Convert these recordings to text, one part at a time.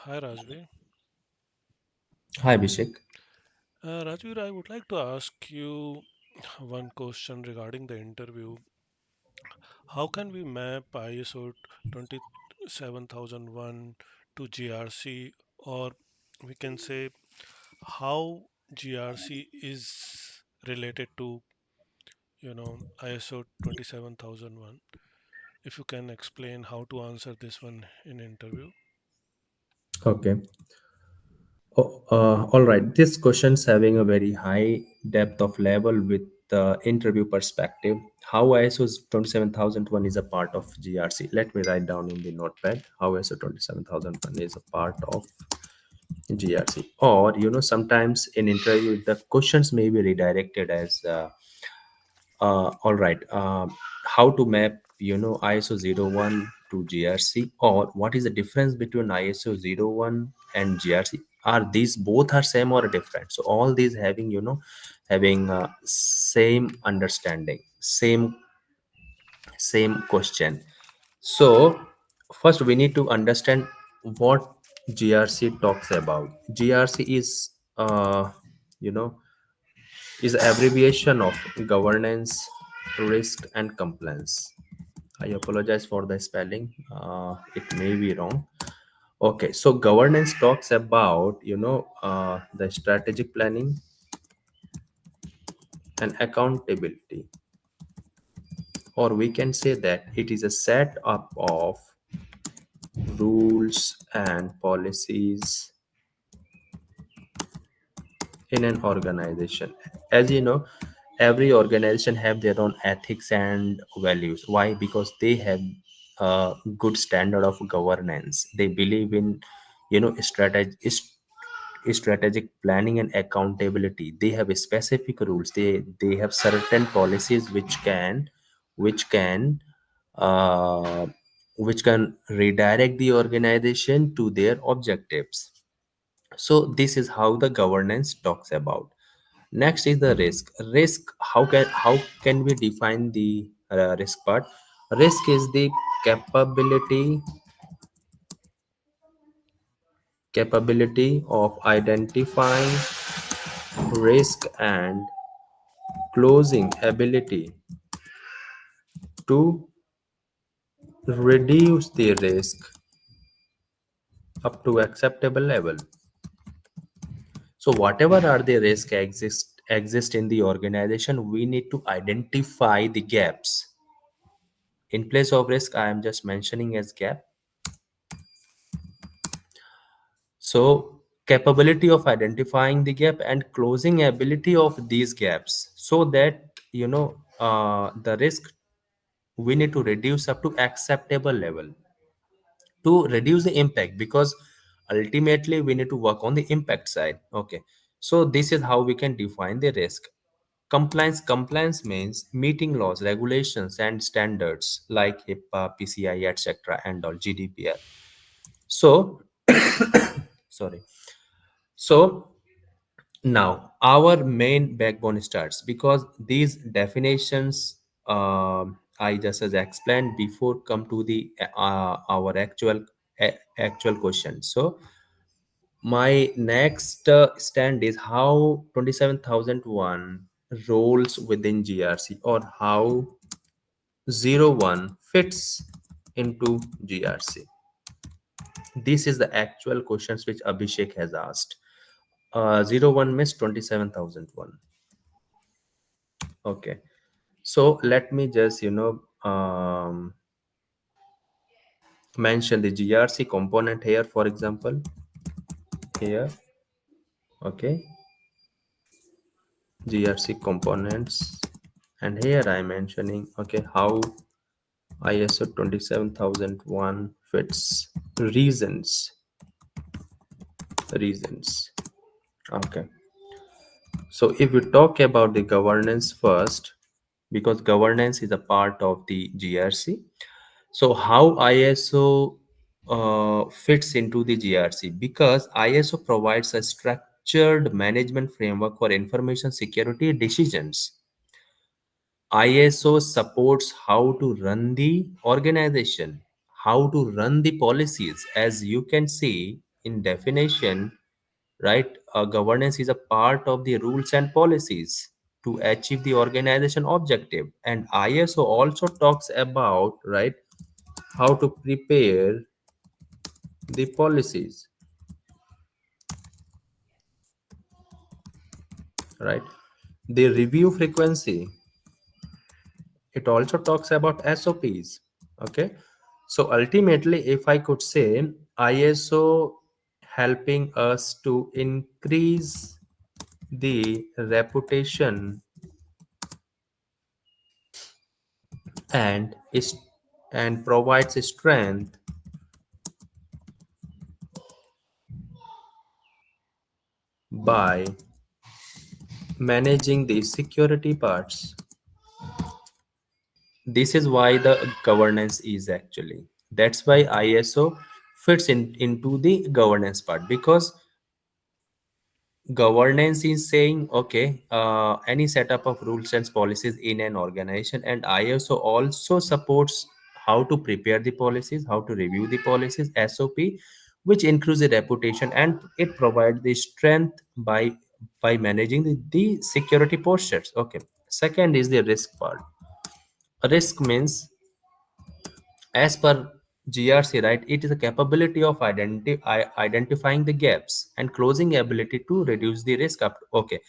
Hi Rajbir. Hi, Abhishek. Rajbir, I would like to ask you one question regarding the interview. How can we map ISO 27001 to GRC, or we can say how GRC is related to, ISO 27001? If you can explain how to answer this one in interview. Okay. All right. This question's having a very high depth of level with the interview perspective. How ISO 27001 is a part of GRC. Let me write down in the notepad how ISO 27001 is a part of GRC. Or, sometimes in interview, the questions may be redirected as all right. How to map, ISO 01 to GRC, or what is the difference between ISO 01 and GRC? Are these both are same or different? So all these having, having same understanding, same question. So first we need to understand what GRC talks about. GRC you know, is abbreviation of governance, risk, and compliance. I apologize for the spelling. It may be wrong. Okay, so governance talks about the strategic planning and accountability, or we can say that it is a set up of rules and policies in an organization. As you know, every organization have their own ethics and values. Why? Because they have a good standard of governance. They believe in strategic planning and accountability. They have specific rules. They have certain policies which can uh, which can redirect the organization to their objectives. So this is how the governance talks about. Next is the risk. How can we define the risk part? Risk is the capability of identifying risk and closing ability to reduce the risk up to acceptable level. So whatever are the risk exist in the organization, we need to identify the gaps. In place of risk, I am just mentioning as gap. So capability of identifying the gap and closing ability of these gaps, so that the risk we need to reduce up to acceptable level to reduce the impact, because ultimately we need to work on the impact side. Okay, so this is how we can define the risk. Compliance means meeting laws, regulations, and standards like HIPAA, PCI, etc., and all GDPR. So sorry. So now our main backbone starts, because these definitions I just as explained before come to the our actual question. So my next stand is how 27001 roles within GRC, or how 01 fits into GRC. This is the actual questions which Abhishek has asked. 01 means 27001. Okay, so let me just mention the GRC component here, for example, here. Okay, GRC components, and here I'm mentioning, okay, how ISO 27001 fits. Reasons. Okay, so if we talk about the governance first, because governance is a part of the GRC. So how ISO fits into the GRC? Because ISO provides a structured management framework for information security decisions. ISO supports how to run the organization, how to run the policies. As you can see in definition, right? Governance is a part of the rules and policies to achieve the organization objective. And ISO also talks about, right, how to prepare the policies, right? The review frequency, it also talks about SOPs. Okay. So ultimately, if I could say, ISO helping us to increase the reputation and is and provides strength by managing the security parts. This is why the governance is actually, that's why ISO fits into the governance part, because governance is saying, okay, any setup of rules and policies in an organization, and ISO also supports how to prepare the policies, how to review the policies, SOP, which includes the reputation, and it provides the strength by managing the security postures. Okay. Second is the risk part. Risk means, as per GRC, right, it is a capability of identifying the gaps and closing ability to reduce the risk up. Okay.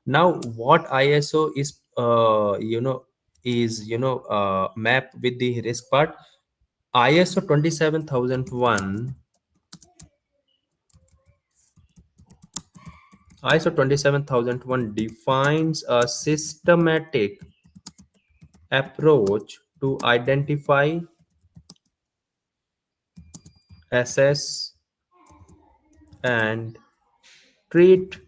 Now, what ISO is map with the risk part. ISO 27001, ISO 27001 defines a systematic approach to identify, assess, and treat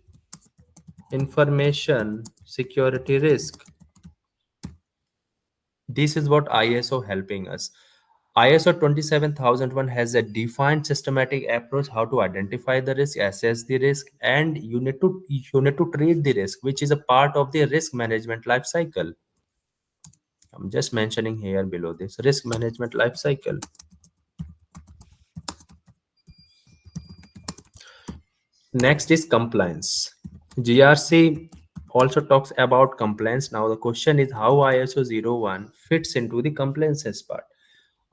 information security risk. This is what ISO helping us. ISO 27001 has a defined systematic approach how to identify the risk, assess the risk, and you need to treat the risk, which is a part of the risk management life cycle. I'm just mentioning here below this risk management life cycle. Next is compliance. GRC also talks about compliance. Now the question is how ISO 01 fits into the compliances part.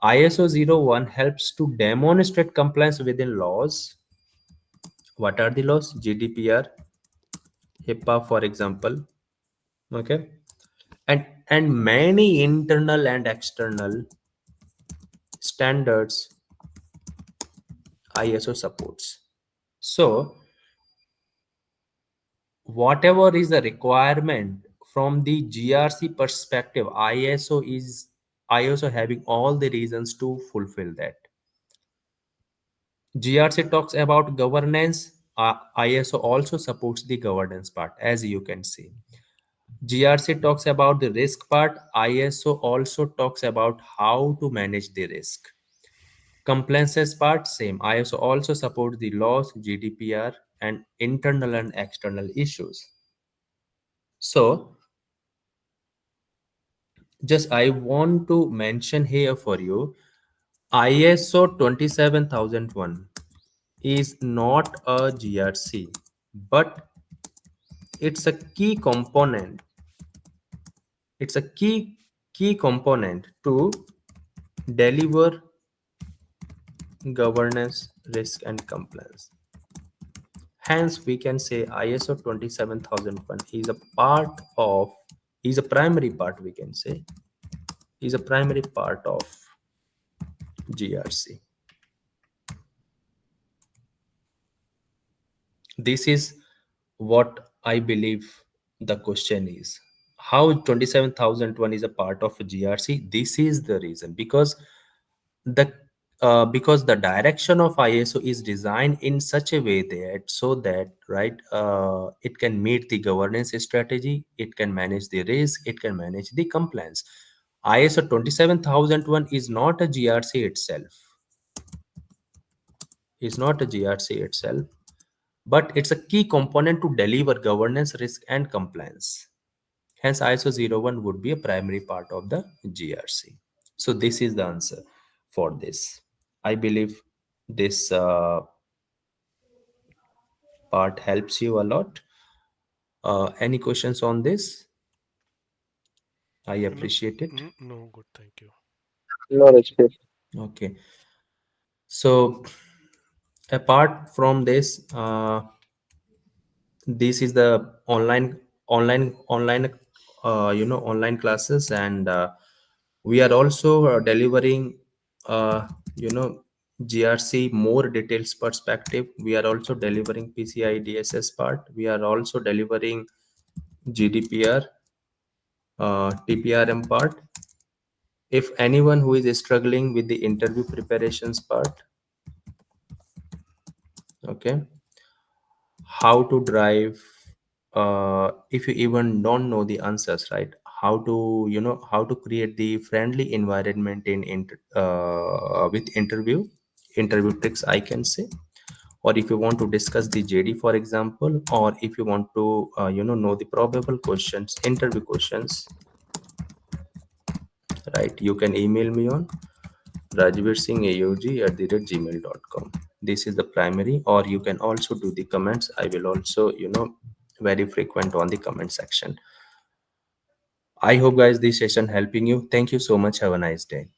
ISO 01 helps to demonstrate compliance within laws. What are the laws? GDPR, HIPAA, for example. Okay. And many internal and external standards ISO supports. So whatever is the requirement from the GRC perspective, ISO having all the reasons to fulfill that. GRC talks about governance. ISO also supports the governance part, as you can see. GRC talks about the risk part. ISO also talks about how to manage the risk. Compliances part, same. ISO also supports the laws, GDPR, and internal and external issues. So, just I want to mention here for you, ISO 27001 is not a GRC, but it's a key component. It's a key component to deliver governance, risk, and compliance. Hence, we can say ISO 27001 is a part of, is a primary part, we can say, is a primary part of GRC. This is what I believe the question is. How 27001 is a part of GRC? This is the reason, the because the direction of ISO is designed in such a way that, so that, right, it can meet the governance strategy, it can manage the risk, it can manage the compliance. ISO 27001 is not a GRC itself, is not a GRC itself, but it's a key component to deliver governance, risk, and compliance. Hence, ISO 01 would be a primary part of the GRC. So this is the answer for this. I believe this part helps you a lot. Any questions on this? I No, appreciate it. no, good, thank you. No, Rajbir. Okay. So apart from this, this is the online online classes, and we are also delivering uh, you know GRC more details perspective. We are also delivering PCI DSS part. We are also delivering GDPR, TPRM part. If anyone who is struggling with the interview preparations part, okay, how to drive, if you even don't know the answers, right, how to how to create the friendly environment with interview tricks, I can say. Or if you want to discuss the JD, for example, or if you want to know the probable questions, interview questions, right, you can email me on Rajbir Singh AOG@gmail.com. This is the primary, or you can also do the comments. I will also, very frequent on the comment section. I hope, guys, this session helping you. Thank you so much. Have a nice day.